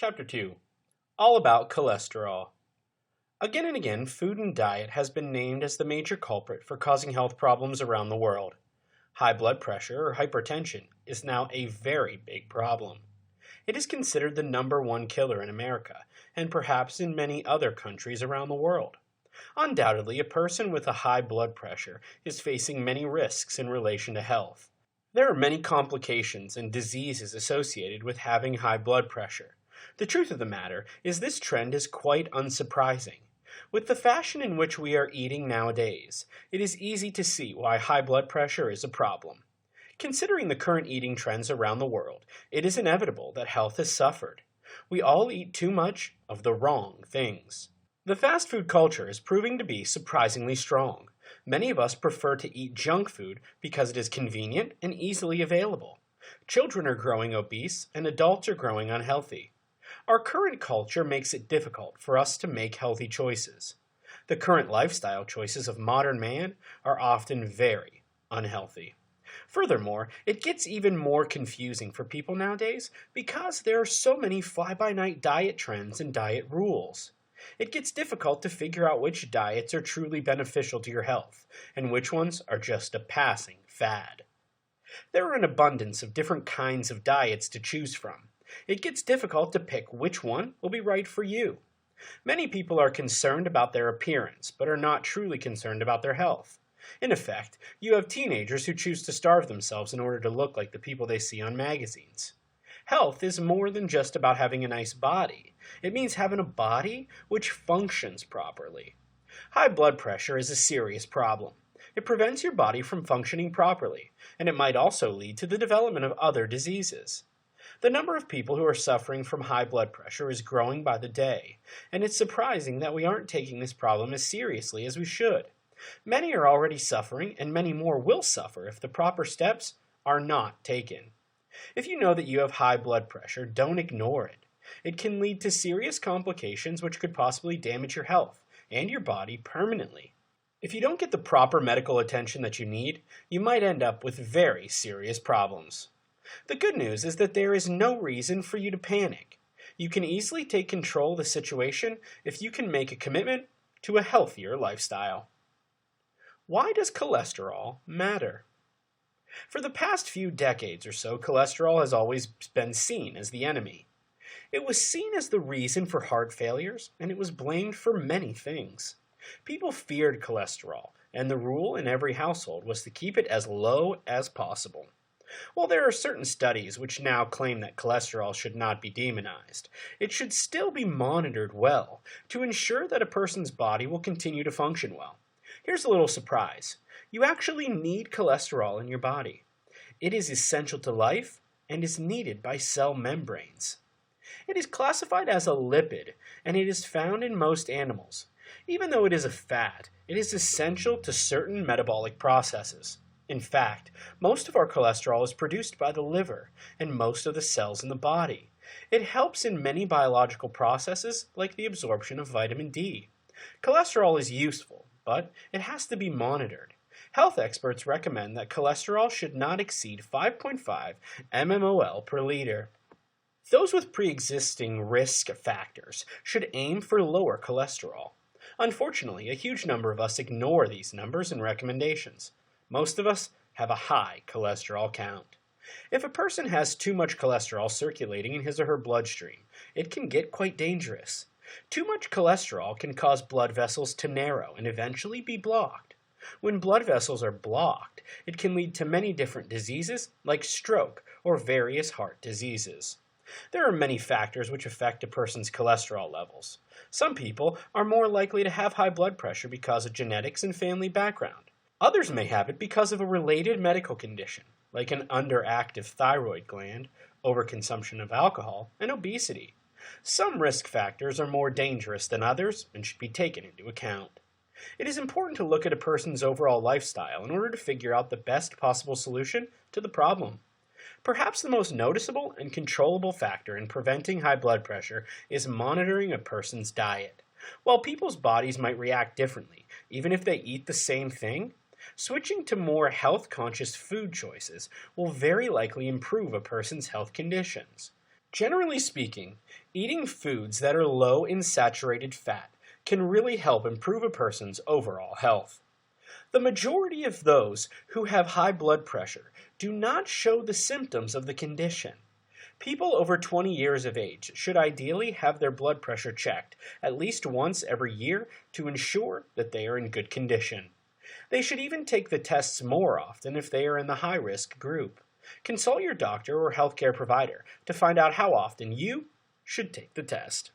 Chapter 2. All about cholesterol. Again and again, food and diet has been named as the major culprit for causing health problems around the world. High blood pressure or hypertension is now a very big problem. It is considered the #1 killer in America, and perhaps in many other countries around the world. Undoubtedly, a person with a high blood pressure is facing many risks in relation to health. There are many complications and diseases associated with having high blood pressure. The truth of the matter is this trend is quite unsurprising. With the fashion in which we are eating nowadays, it is easy to see why high blood pressure is a problem. Considering the current eating trends around the world, it is inevitable that health has suffered. We all eat too much of the wrong things. The fast food culture is proving to be surprisingly strong. Many of us prefer to eat junk food because it is convenient and easily available. Children are growing obese and adults are growing unhealthy. Our current culture makes it difficult for us to make healthy choices. The current lifestyle choices of modern man are often very unhealthy. Furthermore, it gets even more confusing for people nowadays because there are so many fly-by-night diet trends and diet rules. It gets difficult to figure out which diets are truly beneficial to your health and which ones are just a passing fad. There are an abundance of different kinds of diets to choose from. It gets difficult to pick which one will be right for you. Many people are concerned about their appearance, but are not truly concerned about their health. In effect, you have teenagers who choose to starve themselves in order to look like the people they see on magazines. Health is more than just about having a nice body. It means having a body which functions properly. High blood pressure is a serious problem. It prevents your body from functioning properly, and it might also lead to the development of other diseases. The number of people who are suffering from high blood pressure is growing by the day, and it's surprising that we aren't taking this problem as seriously as we should. Many are already suffering, and many more will suffer if the proper steps are not taken. If you know that you have high blood pressure, don't ignore it. It can lead to serious complications which could possibly damage your health and your body permanently. If you don't get the proper medical attention that you need, you might end up with very serious problems. The good news is that there is no reason for you to panic. You can easily take control of the situation if you can make a commitment to a healthier lifestyle. Why does cholesterol matter? For the past few decades or so, cholesterol has always been seen as the enemy. It was seen as the reason for heart failures, and it was blamed for many things. People feared cholesterol, and the rule in every household was to keep it as low as possible. While there are certain studies which now claim that cholesterol should not be demonized, it should still be monitored well to ensure that a person's body will continue to function well. Here's a little surprise. You actually need cholesterol in your body. It is essential to life and is needed by cell membranes. It is classified as a lipid, and it is found in most animals. Even though it is a fat, it is essential to certain metabolic processes. In fact, most of our cholesterol is produced by the liver and most of the cells in the body. It helps in many biological processes like the absorption of vitamin D. Cholesterol is useful, but it has to be monitored. Health experts recommend that cholesterol should not exceed 5.5 mmol per liter. Those with pre-existing risk factors should aim for lower cholesterol. Unfortunately, a huge number of us ignore these numbers and recommendations. Most of us have a high cholesterol count. If a person has too much cholesterol circulating in his or her bloodstream, it can get quite dangerous. Too much cholesterol can cause blood vessels to narrow and eventually be blocked. When blood vessels are blocked, it can lead to many different diseases like stroke or various heart diseases. There are many factors which affect a person's cholesterol levels. Some people are more likely to have high blood pressure because of genetics and family background. Others may have it because of a related medical condition, like an underactive thyroid gland, overconsumption of alcohol, and obesity. Some risk factors are more dangerous than others and should be taken into account. It is important to look at a person's overall lifestyle in order to figure out the best possible solution to the problem. Perhaps the most noticeable and controllable factor in preventing high blood pressure is monitoring a person's diet. While people's bodies might react differently, even if they eat the same thing, switching to more health-conscious food choices will very likely improve a person's health conditions. Generally speaking, eating foods that are low in saturated fat can really help improve a person's overall health. The majority of those who have high blood pressure do not show the symptoms of the condition. People over 20 years of age should ideally have their blood pressure checked at least once every year to ensure that they are in good condition. They should even take the tests more often if they are in the high-risk group. Consult your doctor or healthcare provider to find out how often you should take the test.